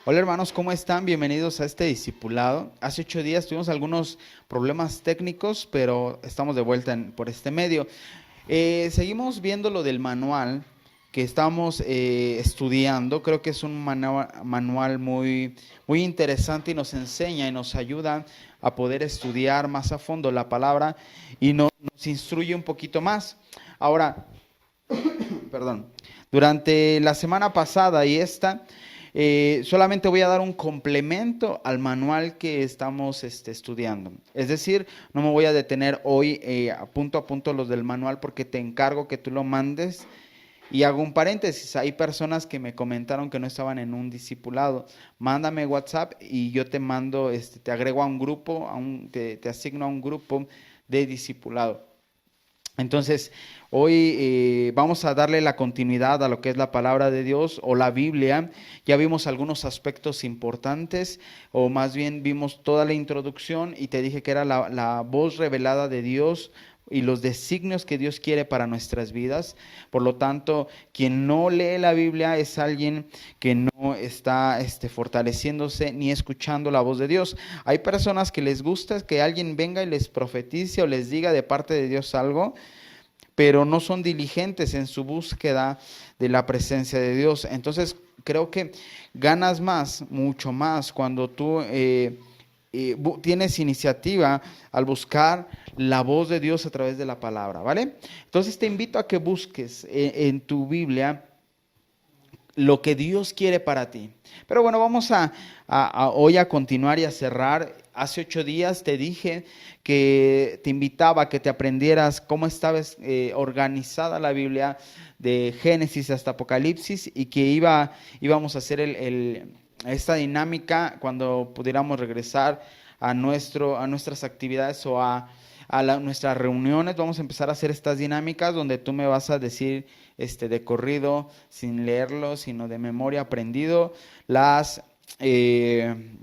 Hola hermanos, ¿cómo están? Bienvenidos a este discipulado. Hace 8 días tuvimos algunos problemas técnicos, pero estamos de vuelta por este medio. Seguimos viendo lo del manual que estamos estudiando. Creo que es un manual muy interesante y nos enseña y nos ayuda a poder estudiar más a fondo la palabra y nos instruye un poquito más. Ahora, perdón, durante la semana pasada y esta, solamente voy a dar un complemento al manual que estamos estudiando. Es decir, no me voy a detener hoy a punto los del manual porque te encargo que tú lo mandes. Y hago un paréntesis, hay personas que me comentaron que no estaban en un discipulado. Mándame WhatsApp y yo te mando, te agrego a un grupo, te asigno a un grupo de discipulado. Entonces, hoy vamos a darle la continuidad a lo que es la palabra de Dios o la Biblia. Ya vimos algunos aspectos importantes, o más bien vimos toda la introducción y te dije que era la voz revelada de Dios y los designios que Dios quiere para nuestras vidas. Por lo tanto, quien no lee la Biblia es alguien que no está fortaleciéndose ni escuchando la voz de Dios. Hay personas que les gusta que alguien venga y les profetice o les diga de parte de Dios algo, pero no son diligentes en su búsqueda de la presencia de Dios. Entonces, creo que ganas más, mucho más, cuando tú tienes iniciativa al buscar la voz de Dios a través de la palabra, ¿vale? Entonces, te invito a que busques en tu Biblia lo que Dios quiere para ti. Pero bueno, vamos hoy a continuar y a cerrar. Hace 8 días te dije que te invitaba a que te aprendieras cómo estaba organizada la Biblia de Génesis hasta Apocalipsis y que íbamos a hacer esta dinámica cuando pudiéramos regresar a nuestras actividades o nuestras reuniones. Vamos a empezar a hacer estas dinámicas donde tú me vas a decir de corrido, sin leerlo, sino de memoria aprendido,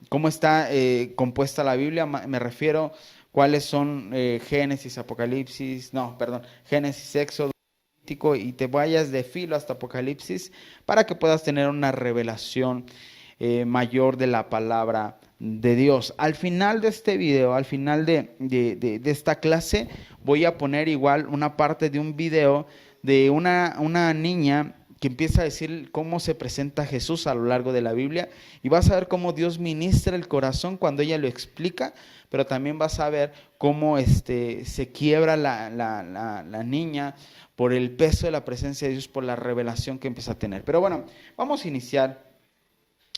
cómo está compuesta la Biblia. Me refiero cuáles son Génesis, Apocalipsis, no, perdón, Génesis, Éxodo, y te vayas de filo hasta Apocalipsis para que puedas tener una revelación mayor de la palabra de Dios. Al final de este video, al final de esta clase, voy a poner igual una parte de un video de una niña que empieza a decir cómo se presenta Jesús a lo largo de la Biblia, y vas a ver cómo Dios ministra el corazón cuando ella lo explica, pero también vas a ver cómo se quiebra la niña por el peso de la presencia de Dios, por la revelación que empieza a tener. Pero bueno, vamos a iniciar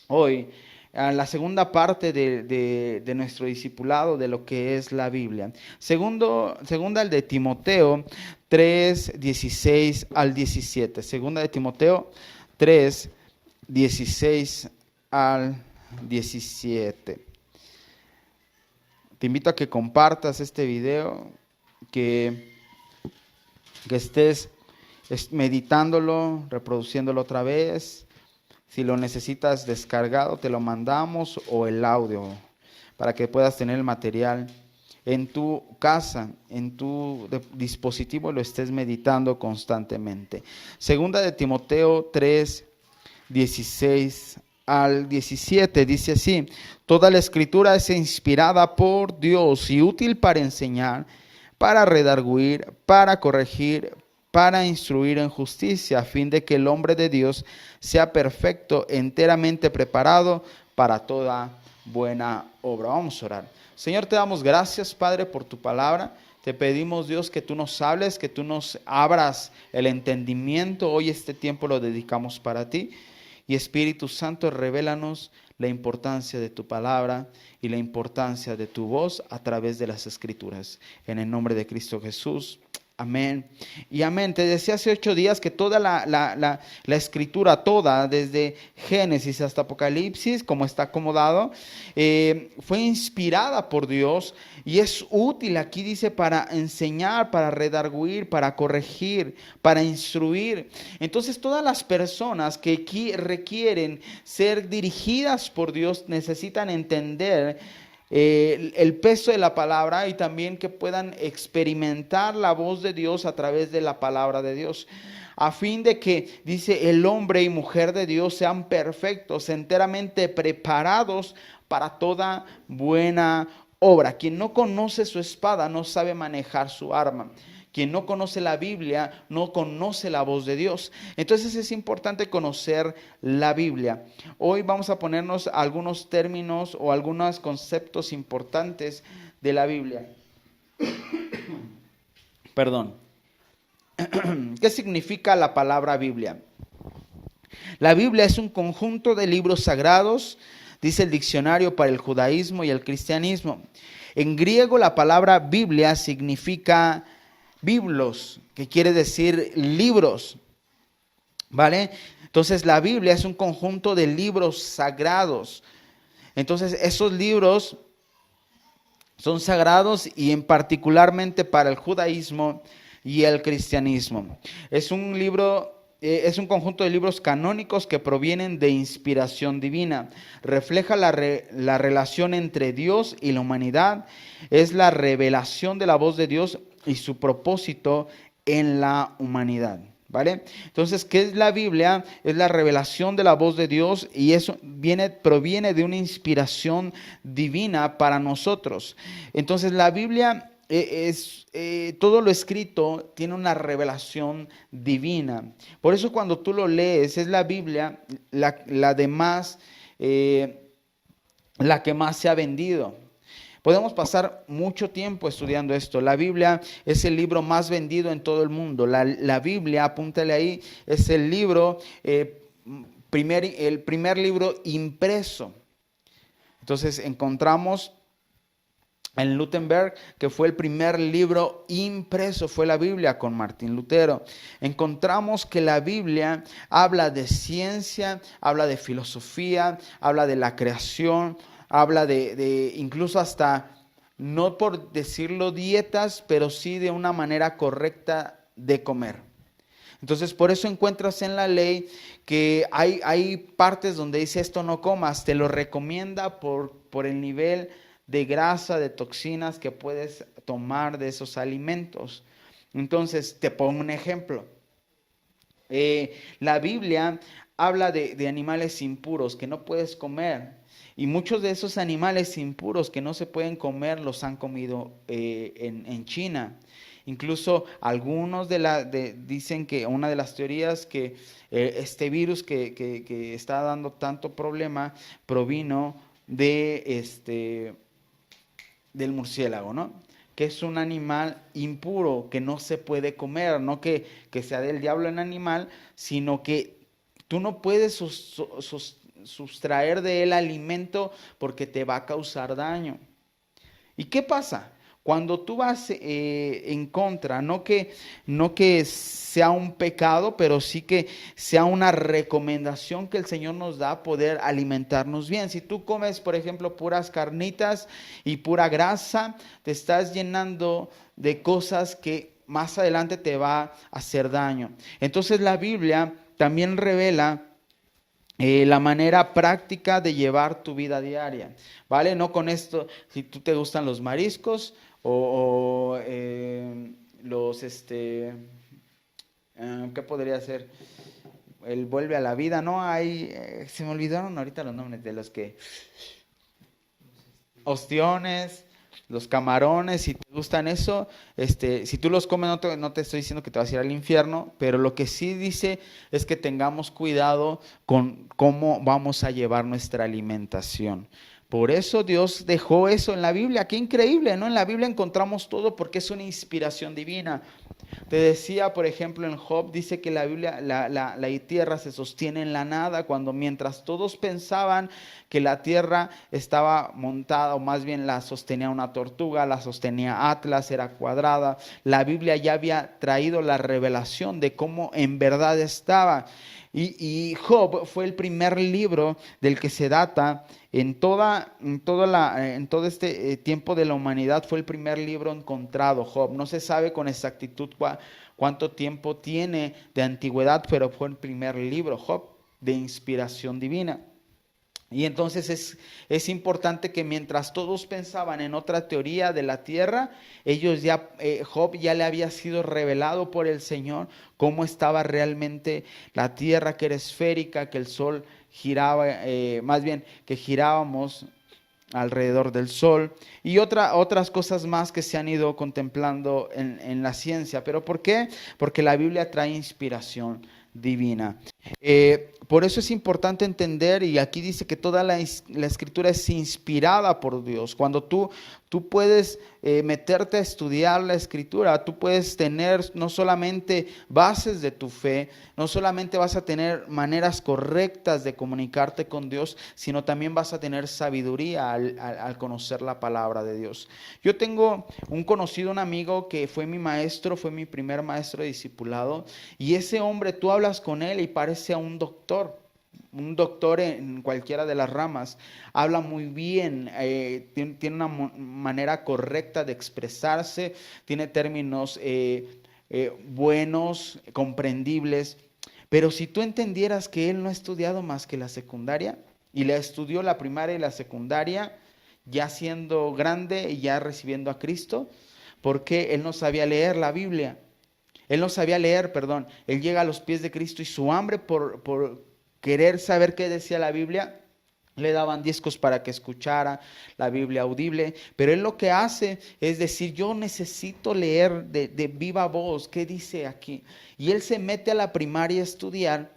hoy a la segunda parte de nuestro discipulado de lo que es la Biblia. Segunda el de Timoteo 3, 16 al 17. Segunda de Timoteo 3, 16 al 17. Te invito a que compartas este video, que estés meditándolo, reproduciéndolo otra vez. Si lo necesitas descargado, te lo mandamos, o el audio, para que puedas tener el material en tu casa, en tu dispositivo, lo estés meditando constantemente. Segunda de Timoteo 3, 16 al 17, dice así: toda la escritura es inspirada por Dios y útil para enseñar, para redarguir, para corregir, para instruir en justicia, a fin de que el hombre de Dios sea perfecto, enteramente preparado para toda buena obra. Vamos a orar. Señor, te damos gracias, Padre, por tu palabra. Te pedimos, Dios, que tú nos hables, que tú nos abras el entendimiento. Hoy este tiempo lo dedicamos para ti. Y Espíritu Santo, revélanos la importancia de tu palabra y la importancia de tu voz a través de las Escrituras. En el nombre de Cristo Jesús. Amén. Y amén. Te decía hace 8 días que toda la escritura, toda, desde Génesis hasta Apocalipsis, como está acomodado, fue inspirada por Dios y es útil, aquí dice, para enseñar, para redarguir, para corregir, para instruir. Entonces todas las personas que requieren ser dirigidas por Dios necesitan entender el peso de la palabra y también que puedan experimentar la voz de Dios a través de la palabra de Dios, a fin de que, dice, el hombre y mujer de Dios sean perfectos, enteramente preparados para toda buena obra. Quien no conoce su espada no sabe manejar su arma. Quien no conoce la Biblia no conoce la voz de Dios. Entonces es importante conocer la Biblia. Hoy vamos a ponernos algunos términos o algunos conceptos importantes de la Biblia. Perdón. ¿Qué significa la palabra Biblia? La Biblia es un conjunto de libros sagrados, dice el diccionario para el judaísmo y el cristianismo. En griego la palabra Biblia significa biblos, que quiere decir libros, ¿vale? Entonces la Biblia es un conjunto de libros sagrados. Entonces esos libros son sagrados y en particularmente para el judaísmo y el cristianismo. Es un conjunto de libros canónicos que provienen de inspiración divina. Refleja la relación entre Dios y la humanidad. Es la revelación de la voz de Dios y su propósito en la humanidad, ¿vale? Entonces, ¿qué es la Biblia? Es la revelación de la voz de Dios y eso proviene de una inspiración divina para nosotros. Entonces, la Biblia todo lo escrito tiene una revelación divina. Por eso cuando tú lo lees, es la Biblia la que más se ha vendido. Podemos pasar mucho tiempo estudiando esto. La Biblia es el libro más vendido en todo el mundo. La Biblia, apúntale ahí, es el libro, el primer libro impreso. Entonces encontramos en Gutenberg que fue el primer libro impreso, fue la Biblia con Martín Lutero. Encontramos que la Biblia habla de ciencia, habla de filosofía, habla de la creación, habla de incluso hasta, no por decirlo dietas, pero sí de una manera correcta de comer. Entonces por eso encuentras en la ley que hay partes donde dice esto no comas, te lo recomienda por el nivel de grasa, de toxinas que puedes tomar de esos alimentos. Entonces te pongo un ejemplo. La Biblia habla de animales impuros que no puedes comer. Y muchos de esos animales impuros que no se pueden comer los han comido en China. Incluso algunos dicen que una de las teorías que este virus que está dando tanto problema provino del murciélago, ¿no? Que es un animal impuro que no se puede comer, no que sea del diablo el animal, sino que tú no puedes sustraer de él alimento porque te va a causar daño. ¿Y qué pasa? Cuando tú vas en contra, no que sea un pecado, pero sí que sea una recomendación que el Señor nos da poder alimentarnos bien. Si tú comes, por ejemplo, puras carnitas y pura grasa, te estás llenando de cosas que más adelante te va a hacer daño. Entonces la Biblia también revela la manera práctica de llevar tu vida diaria, ¿vale? No con esto, si tú te gustan los mariscos ¿qué podría ser? El vuelve a la vida, ¿no? Se me olvidaron ahorita los nombres de los que... Ostiones, los camarones, si te gustan eso, si tú los comes no te estoy diciendo que te vas a ir al infierno, pero lo que sí dice es que tengamos cuidado con cómo vamos a llevar nuestra alimentación. Por eso Dios dejó eso en la Biblia. Qué increíble, ¿no? En la Biblia encontramos todo porque es una inspiración divina. Te decía, por ejemplo, en Job, dice que la Biblia, la tierra se sostiene en la nada, cuando mientras todos pensaban que la tierra estaba montada, o más bien la sostenía una tortuga, la sostenía Atlas, era cuadrada, la Biblia ya había traído la revelación de cómo en verdad estaba. Y Job fue el primer libro del que se data en todo este tiempo de la humanidad. Fue el primer libro encontrado, Job. No se sabe con exactitud cuánto tiempo tiene de antigüedad, pero fue el primer libro, Job, de inspiración divina. Y entonces es importante que mientras todos pensaban en otra teoría de la tierra, Job ya le había sido revelado por el Señor cómo estaba realmente la tierra, que era esférica, que el sol giraba, más bien que girábamos alrededor del sol, y otras cosas más que se han ido contemplando en la ciencia. ¿Pero por qué? Porque la Biblia trae inspiración divina. Por eso es importante entender, y aquí dice que toda la escritura es inspirada por Dios. Cuando tú puedes meterte a estudiar la escritura, tú puedes tener no solamente bases de tu fe, no solamente vas a tener maneras correctas de comunicarte con Dios, sino también vas a tener sabiduría al conocer la palabra de Dios. Yo tengo un conocido, un amigo que fue mi maestro, fue mi primer maestro de discipulado, y ese hombre, tú hablas con él y parece a un doctor en cualquiera de las ramas. Habla muy bien, tiene una manera correcta de expresarse, tiene términos buenos, comprendibles. Pero si tú entendieras que él no ha estudiado más que la secundaria, y le estudió la primaria y la secundaria, ya siendo grande y ya recibiendo a Cristo, porque él no sabía leer la Biblia. Él no sabía leer, perdón. Él llega a los pies de Cristo y su hambre por querer saber qué decía la Biblia, le daban discos para que escuchara la Biblia audible. Pero él lo que hace es decir, yo necesito leer de viva voz, ¿qué dice aquí? Y él se mete a la primaria a estudiar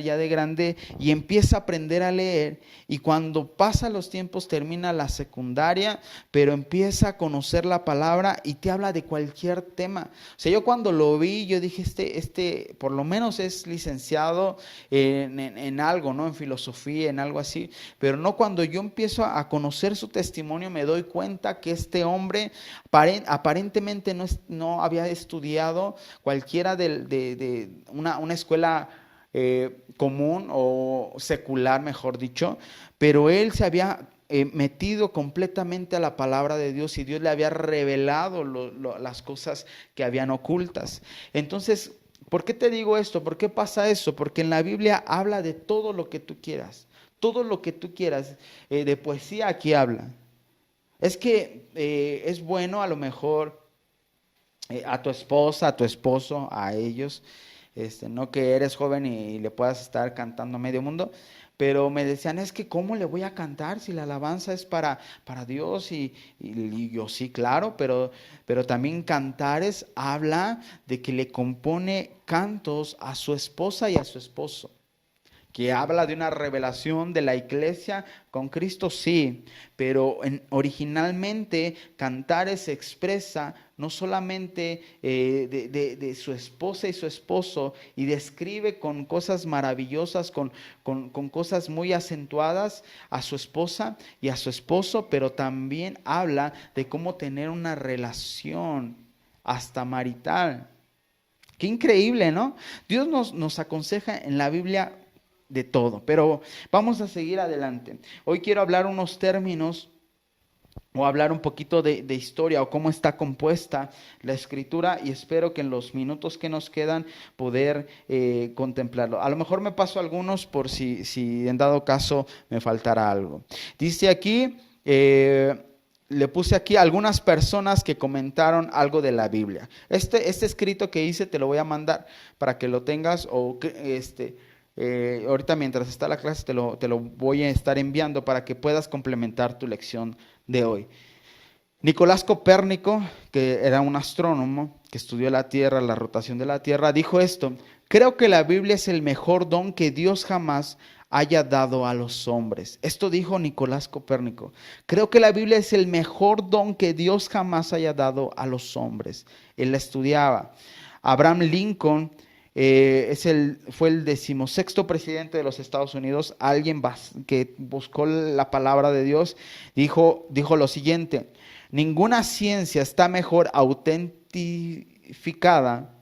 ya de grande, y empieza a aprender a leer, y cuando pasa los tiempos termina la secundaria, pero empieza a conocer la palabra y te habla de cualquier tema. O sea, yo cuando lo vi, yo dije, este por lo menos es licenciado en algo, ¿no? En filosofía, en algo así, pero no, cuando yo empiezo a conocer su testimonio, me doy cuenta que este hombre aparentemente no había estudiado cualquiera de una escuela común o secular, mejor dicho, pero él se había metido completamente a la palabra de Dios, y Dios le había revelado las cosas que habían ocultas. Entonces, ¿por qué te digo esto? ¿Por qué pasa eso? Porque en la Biblia habla de todo lo que tú quieras, todo lo que tú quieras. De poesía aquí habla. Es que es bueno a lo mejor a tu esposa, a tu esposo, a ellos, no que eres joven y le puedas estar cantando a medio mundo, pero me decían, es que ¿cómo le voy a cantar si la alabanza es para Dios? Y yo sí, claro, pero también Cantares habla de que le compone cantos a su esposa y a su esposo. Que habla de una revelación de la iglesia con Cristo, sí, pero originalmente Cantares expresa no solamente de su esposa y su esposo, y describe con cosas maravillosas, con cosas muy acentuadas a su esposa y a su esposo, pero también habla de cómo tener una relación hasta marital. Qué increíble, ¿no? Dios nos aconseja en la Biblia de todo, pero vamos a seguir adelante. Hoy quiero hablar unos términos, o hablar un poquito de historia, o cómo está compuesta la escritura, y espero que en los minutos que nos quedan poder contemplarlo. A lo mejor me paso algunos por si en dado caso me faltara algo. Dice aquí, le puse aquí algunas personas que comentaron algo de la Biblia. Este escrito que hice te lo voy a mandar para que lo tengas, o ahorita mientras está la clase te lo voy a estar enviando para que puedas complementar tu lección de hoy. Nicolás Copérnico, que era un astrónomo que estudió la Tierra, la rotación de la Tierra, dijo esto: creo que la Biblia es el mejor don que Dios jamás haya dado a los hombres. Esto dijo Nicolás Copérnico. Creo que la Biblia es el mejor don que Dios jamás haya dado a los hombres. Él la estudiaba. Abraham Lincoln fue el 16º presidente de los Estados Unidos, alguien que buscó la palabra de Dios, dijo lo siguiente: ninguna ciencia está mejor autentificada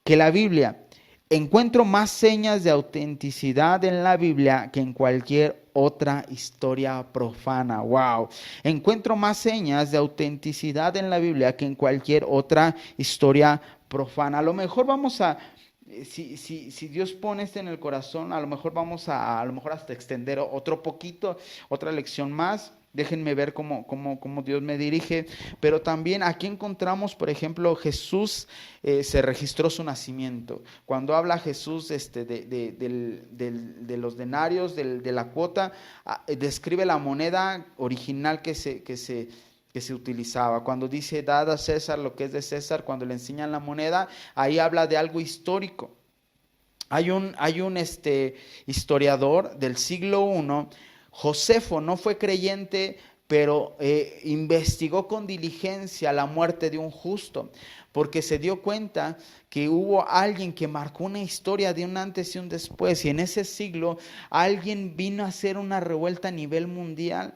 que la Biblia. Encuentro más señas de autenticidad en la Biblia que en cualquier otra historia profana. Wow. Encuentro más señas de autenticidad en la Biblia que en cualquier otra historia profana. A lo mejor vamos a, si Dios pone esto en el corazón, a lo mejor vamos a lo mejor hasta extender otro poquito, otra lección más. Déjenme ver cómo Dios me dirige. Pero también aquí encontramos, por ejemplo, Jesús se registró su nacimiento. Cuando habla Jesús de los denarios, de la cuota, describe la moneda original que se utilizaba. Cuando dice, dad a César lo que es de César, cuando le enseñan la moneda, ahí habla de algo histórico. Hay un historiador del siglo I, Josefo, no fue creyente, pero investigó con diligencia la muerte de un justo, porque se dio cuenta que hubo alguien que marcó una historia de un antes y un después, y en ese siglo alguien vino a hacer una revuelta a nivel mundial.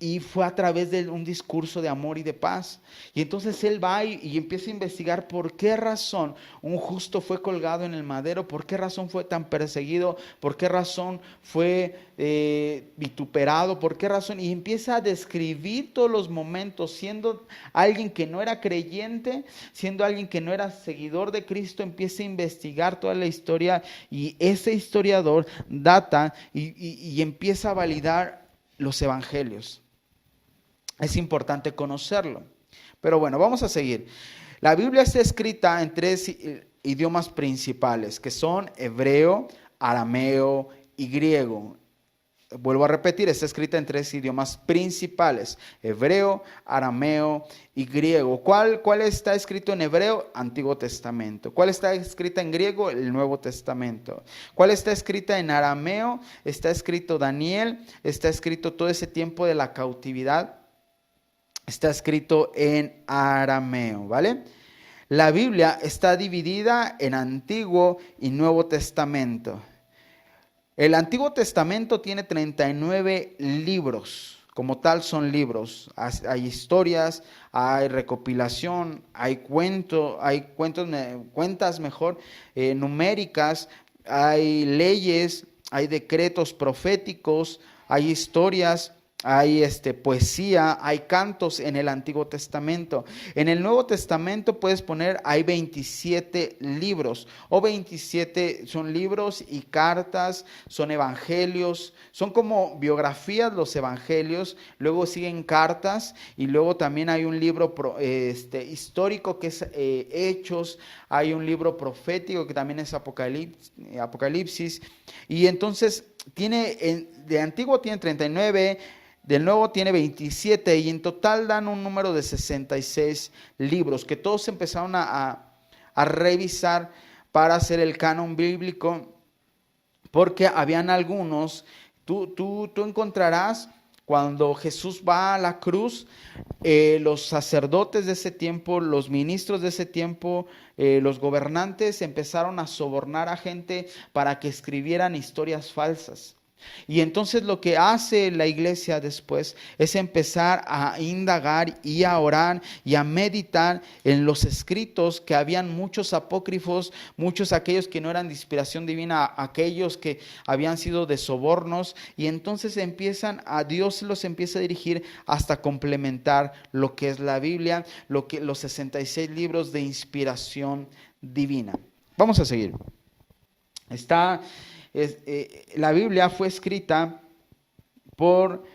Y fue a través de un discurso de amor y de paz. Y entonces él va y empieza a investigar por qué razón un justo fue colgado en el madero, por qué razón fue tan perseguido, por qué razón fue vituperado, por qué razón. Y empieza a describir todos los momentos, siendo alguien que no era creyente, siendo alguien que no era seguidor de Cristo, empieza a investigar toda la historia. Y ese historiador data y empieza a validar los evangelios. Es importante conocerlo. Pero bueno, vamos a seguir. La Biblia está escrita en 3 idiomas principales, que son hebreo, arameo y griego. Vuelvo a repetir, está escrita en 3 idiomas principales: hebreo, arameo y griego. ¿Cuál está escrito en hebreo? Antiguo Testamento. ¿Cuál está escrita en griego? El Nuevo Testamento. ¿Cuál está escrita en arameo? Está escrito Daniel, está escrito todo ese tiempo de la cautividad. Está escrito en arameo, ¿vale? La Biblia está dividida en Antiguo y Nuevo Testamento. El Antiguo Testamento tiene 39 libros. Como tal son libros. Hay historias, hay recopilación, hay cuentas mejor, numéricas, hay leyes, hay decretos proféticos, hay historias. Hay poesía, hay cantos en el Antiguo Testamento. En el Nuevo Testamento puedes poner, hay 27 libros, o 27 son libros y cartas, son evangelios, son como biografías los evangelios, luego siguen cartas, y luego también hay un libro histórico que es Hechos, hay un libro profético que también es Apocalipsis, y entonces de Antiguo tiene 39, del Nuevo tiene 27, y en total dan un número de 66 libros que todos empezaron a revisar para hacer el canon bíblico, porque habían algunos, tú encontrarás cuando Jesús va a la cruz, los sacerdotes de ese tiempo, los ministros de ese tiempo, los gobernantes empezaron a sobornar a gente para que escribieran historias falsas. Y entonces lo que hace la iglesia después es empezar a indagar y a orar y a meditar en los escritos, que habían muchos apócrifos, muchos aquellos que no eran de inspiración divina, aquellos que habían sido de sobornos, y entonces Dios los empieza a dirigir hasta complementar lo que es la Biblia, los 66 libros de inspiración divina. Vamos a seguir. La Biblia fue escrita por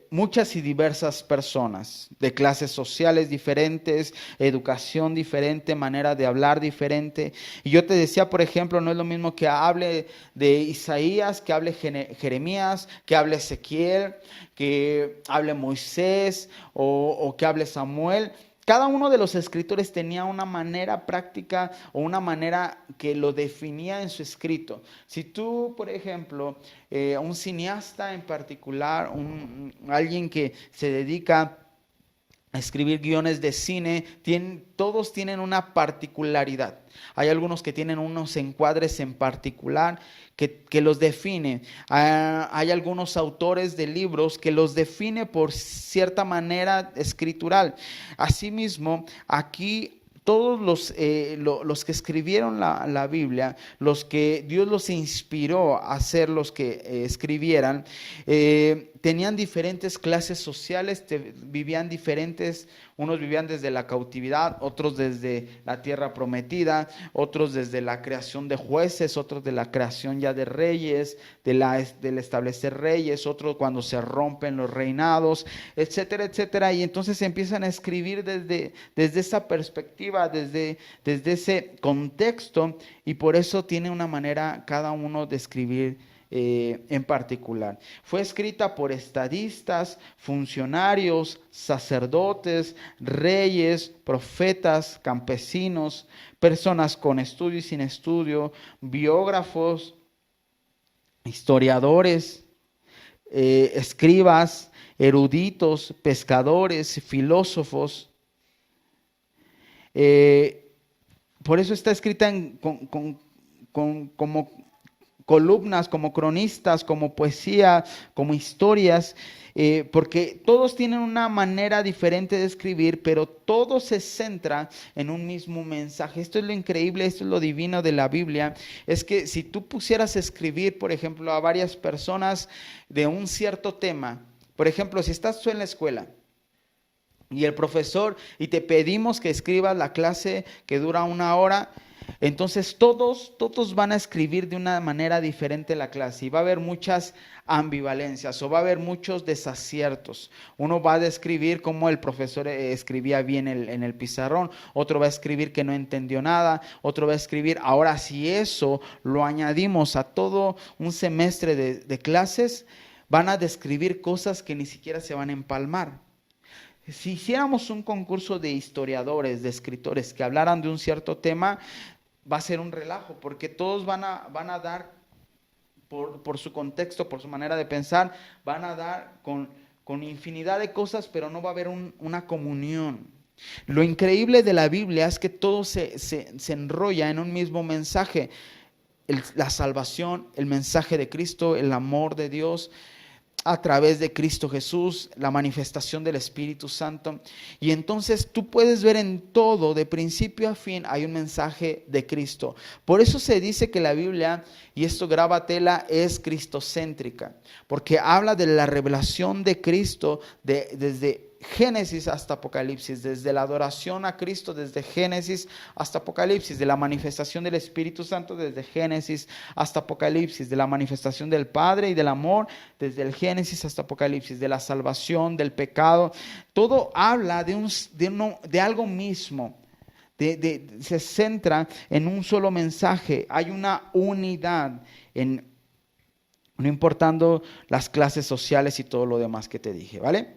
muchas y diversas personas, de clases sociales diferentes, educación diferente, manera de hablar diferente. Y yo te decía, por ejemplo, no es lo mismo que hable de Isaías, que hable Jeremías, que hable Ezequiel, que hable Moisés o que hable Samuel, Cada uno de los escritores tenía una manera práctica o una manera que lo definía en su escrito. Si tú, por ejemplo, un cineasta en particular, alguien que se dedica a escribir guiones de cine, todos tienen una particularidad. Hay algunos que tienen unos encuadres en particular que los define. Hay algunos autores de libros que los define por cierta manera escritural. Asimismo, aquí todos los que escribieron la Biblia, los que Dios los inspiró a ser los que escribieran, tenían diferentes clases sociales, vivían diferentes. Unos vivían desde la cautividad, otros desde la tierra prometida, otros desde la creación de jueces, otros de la creación ya de reyes, del establecer reyes, otros cuando se rompen los reinados, etcétera, etcétera. Y entonces empiezan a escribir desde esa perspectiva, desde ese contexto, y por eso tiene una manera cada uno de escribir en particular. Fue escrita por estadistas, funcionarios, sacerdotes, reyes, profetas, campesinos, personas con estudio y sin estudio, biógrafos, historiadores, escribas, eruditos, pescadores, filósofos. Por eso está escrita como columnas, como cronistas, como poesía, como historias, porque todos tienen una manera diferente de escribir, pero todo se centra en un mismo mensaje. Esto es lo increíble, esto es lo divino de la Biblia, es que si tú pusieras a escribir, por ejemplo, a varias personas de un cierto tema, por ejemplo, si estás tú en la escuela, y el profesor, y te pedimos que escribas la clase que dura 1 hora, entonces todos van a escribir de una manera diferente la clase y va a haber muchas ambivalencias o va a haber muchos desaciertos. Uno va a describir cómo el profesor escribía bien en el pizarrón, otro va a escribir que no entendió nada, otro va a escribir. Ahora, si eso lo añadimos a todo un semestre de clases, van a describir cosas que ni siquiera se van a empalmar. Si hiciéramos un concurso de historiadores, de escritores que hablaran de un cierto tema, va a ser un relajo, porque todos van a dar, por su contexto, por su manera de pensar, van a dar con infinidad de cosas, pero no va a haber una comunión. Lo increíble de la Biblia es que todo se enrolla en un mismo mensaje. La salvación, el mensaje de Cristo, el amor de Dios a través de Cristo Jesús, la manifestación del Espíritu Santo. Y entonces tú puedes ver en todo, de principio a fin, hay un mensaje de Cristo. Por eso se dice que la Biblia, y esto grábatela, es cristocéntrica, porque habla de la revelación de Cristo desde Génesis hasta Apocalipsis, desde la adoración a Cristo desde Génesis hasta Apocalipsis, de la manifestación del Espíritu Santo desde Génesis hasta Apocalipsis, de la manifestación del Padre y del amor desde el Génesis hasta Apocalipsis, de la salvación, del pecado. Todo habla de algo mismo. Se centra en un solo mensaje. Hay una unidad, no importando las clases sociales y todo lo demás que te dije, ¿vale?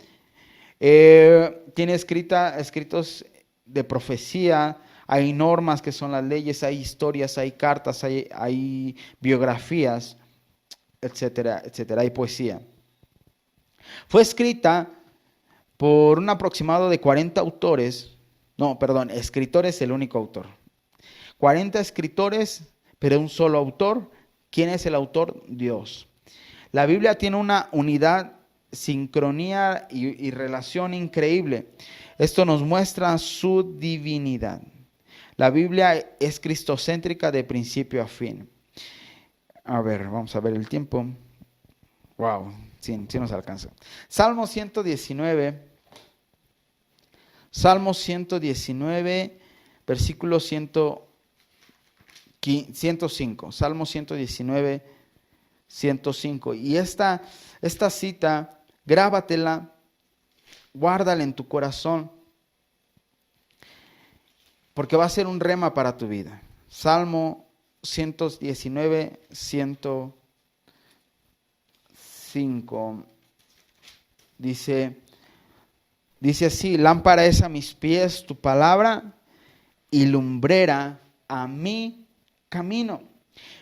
Tiene escritos de profecía, hay normas que son las leyes, hay historias, hay cartas, hay biografías, etcétera, etcétera, hay poesía. Fue escrita por un aproximado de 40 autores, escritores, el único autor. 40 escritores, pero un solo autor. ¿Quién es el autor? Dios. La Biblia tiene una unidad, sincronía y relación increíble. Esto nos muestra su divinidad. La Biblia es cristocéntrica de principio a fin. A ver, vamos a ver el tiempo. Wow, sí nos alcanza. Salmo 119, versículo 105. Salmo 119, 105. Y esta cita, grábatela, guárdala en tu corazón, porque va a ser un rema para tu vida. Salmo 119, 105. Dice: Dice así: lámpara es a mis pies tu palabra y lumbrera a mi camino.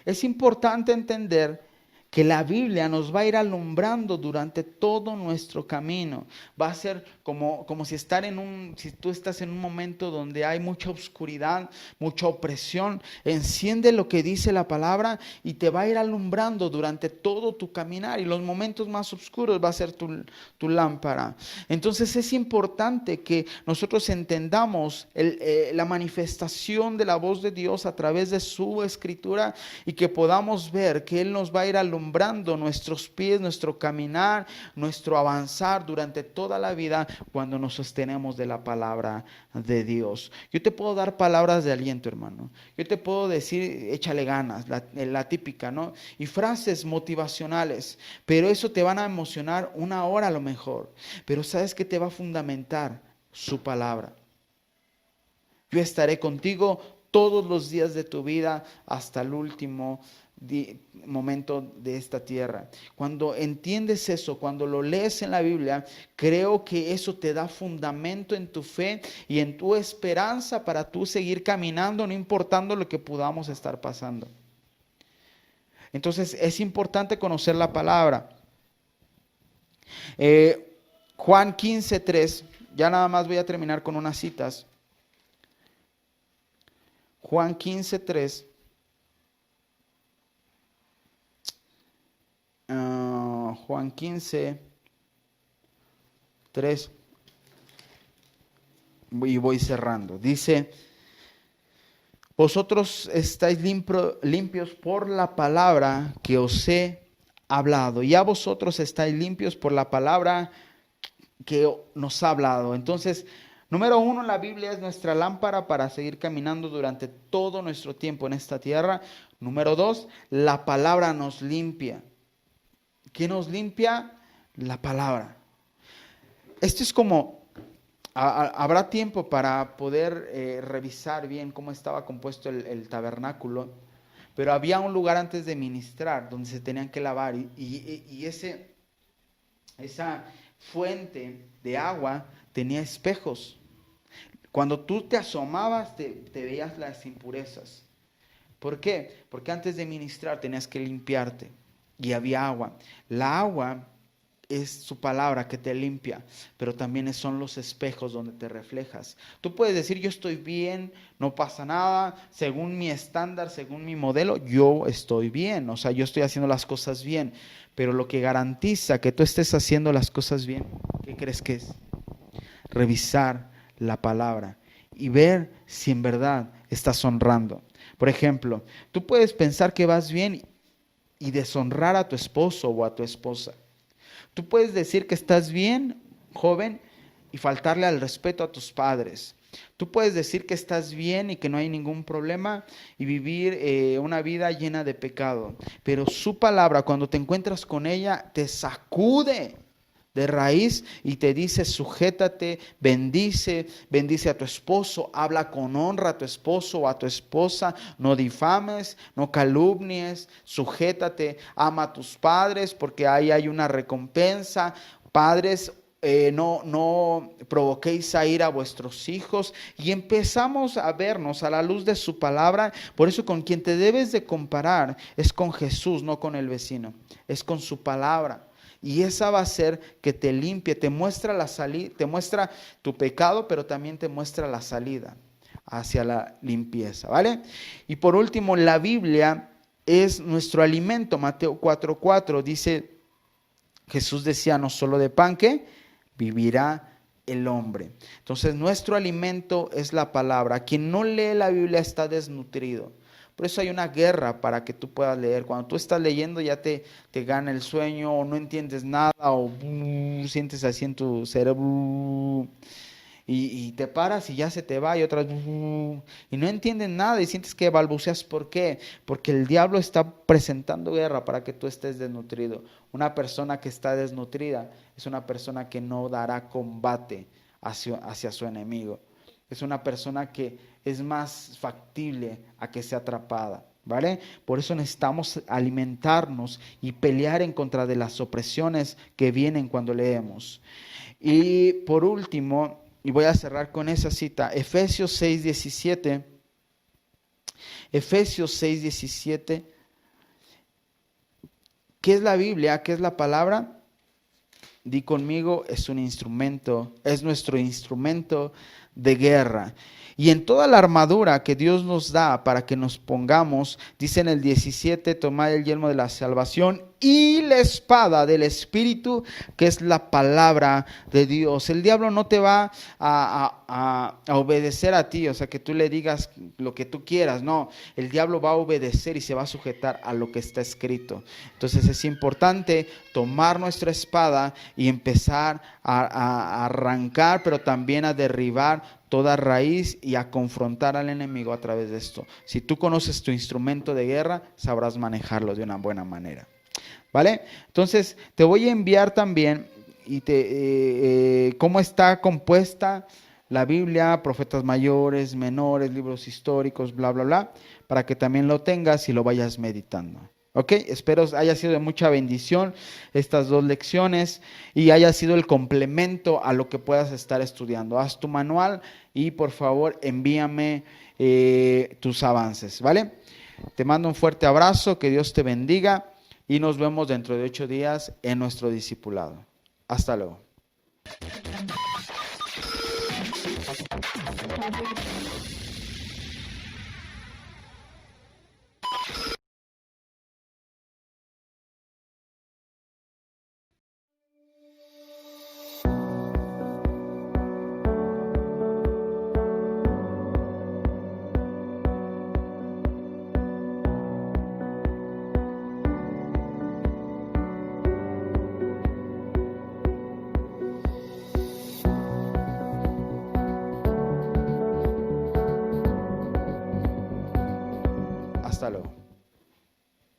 Es importante entender que la Biblia nos va a ir alumbrando durante todo nuestro camino. Va a ser como si si tú estás en un momento donde hay mucha oscuridad, mucha opresión, enciende lo que dice la palabra y te va a ir alumbrando durante todo tu caminar, y los momentos más oscuros va a ser tu lámpara. Entonces es importante que nosotros entendamos la manifestación de la voz de Dios a través de su escritura, y que podamos ver que Él nos va a ir alumbrando nuestros pies, nuestro caminar, nuestro avanzar durante toda la vida cuando nos sostenemos de la palabra de Dios. Yo te puedo dar palabras de aliento, hermano. Yo te puedo decir, échale ganas, la típica, ¿no? Y frases motivacionales, pero eso te van a emocionar una hora a lo mejor. Pero ¿sabes qué te va a fundamentar? Su palabra. Yo estaré contigo todos los días de tu vida hasta el último momento de esta tierra. Cuando entiendes eso, cuando lo lees en la Biblia, creo que eso te da fundamento en tu fe y en tu esperanza para tú seguir caminando, no importando lo que podamos estar pasando. Entonces es importante conocer la palabra. Juan 15:3, ya nada más voy a terminar con unas citas. Juan 15:3. Juan 15:3. Y voy cerrando. Dice: vosotros estáis limpios por la palabra que os he hablado. Ya vosotros estáis limpios por la palabra que nos ha hablado. Entonces, número 1, la Biblia es nuestra lámpara para seguir caminando durante todo nuestro tiempo en esta tierra. Número 2, la palabra nos limpia. ¿Qué nos limpia? La palabra. Esto es como, habrá tiempo para poder revisar bien cómo estaba compuesto el tabernáculo, pero había un lugar antes de ministrar donde se tenían que lavar, y esa fuente de agua tenía espejos. Cuando tú te asomabas te veías las impurezas. ¿Por qué? Porque antes de ministrar tenías que limpiarte y había agua. La agua es su palabra que te limpia, pero también son los espejos donde te reflejas. Tú puedes decir: yo estoy bien, no pasa nada, según mi estándar, según mi modelo, yo estoy bien, o sea, yo estoy haciendo las cosas bien. Pero lo que garantiza que tú estés haciendo las cosas bien, ¿qué crees que es? Revisar la palabra y ver si en verdad estás honrando. Por ejemplo, tú puedes pensar que vas bien y deshonrar a tu esposo o a tu esposa. Tú puedes decir que estás bien, joven, y faltarle al respeto a tus padres. Tú puedes decir que estás bien y que no hay ningún problema y vivir una vida llena de pecado. Pero su palabra, cuando te encuentras con ella, te sacude de raíz y te dice: sujétate, bendice a tu esposo, habla con honra a tu esposo o a tu esposa, no difames, no calumnies, sujétate, ama a tus padres porque ahí hay una recompensa. Padres, no provoquéis a ira a vuestros hijos. Y empezamos a vernos a la luz de su palabra. Por eso con quien te debes de comparar es con Jesús, no con el vecino, es con su palabra. Y esa va a ser que te limpie, te muestra la salida, te muestra tu pecado, pero también te muestra la salida hacia la limpieza, ¿vale? Y por último, la Biblia es nuestro alimento. Mateo 4:4 dice, Jesús decía: no solo de pan que vivirá el hombre. Entonces, nuestro alimento es la palabra. Quien no lee la Biblia está desnutrido. Por eso hay una guerra para que tú puedas leer. Cuando tú estás leyendo ya te gana el sueño, o no entiendes nada, o sientes así en tu cerebro, y te paras y ya se te va, y otras y no entiendes nada y sientes que balbuceas. ¿Por qué? Porque el diablo está presentando guerra para que tú estés desnutrido. Una persona que está desnutrida es una persona que no dará combate hacia su enemigo. Es una persona que es más factible a que sea atrapada. ¿vale? Por eso necesitamos alimentarnos y pelear en contra de las opresiones que vienen cuando leemos. Y por último, y voy a cerrar con esa cita, Efesios 6:17. Efesios 6:17. ¿Qué es la Biblia? ¿Qué es la palabra? Di conmigo, es un instrumento, es nuestro instrumento de guerra. Y en toda la armadura que Dios nos da para que nos pongamos, dice en el 17, tomad el yelmo de la salvación y la espada del Espíritu, que es la palabra de Dios. El diablo no te va a obedecer a ti, o sea, que tú le digas lo que tú quieras, no. El diablo va a obedecer y se va a sujetar a lo que está escrito. Entonces es importante tomar nuestra espada y empezar a arrancar, pero también a derribar toda raíz y a confrontar al enemigo a través de esto. Si tú conoces tu instrumento de guerra, sabrás manejarlo de una buena manera. ¿Vale? Entonces, te voy a enviar también cómo está compuesta la Biblia, profetas mayores, menores, libros históricos, bla, bla, bla, para que también lo tengas y lo vayas meditando. ¿Ok? Espero haya sido de mucha bendición estas 2 lecciones y haya sido el complemento a lo que puedas estar estudiando. Haz tu manual y por favor envíame tus avances, ¿vale? Te mando un fuerte abrazo, que Dios te bendiga y nos vemos dentro de 8 días en nuestro discipulado. Hasta luego. Hasta luego.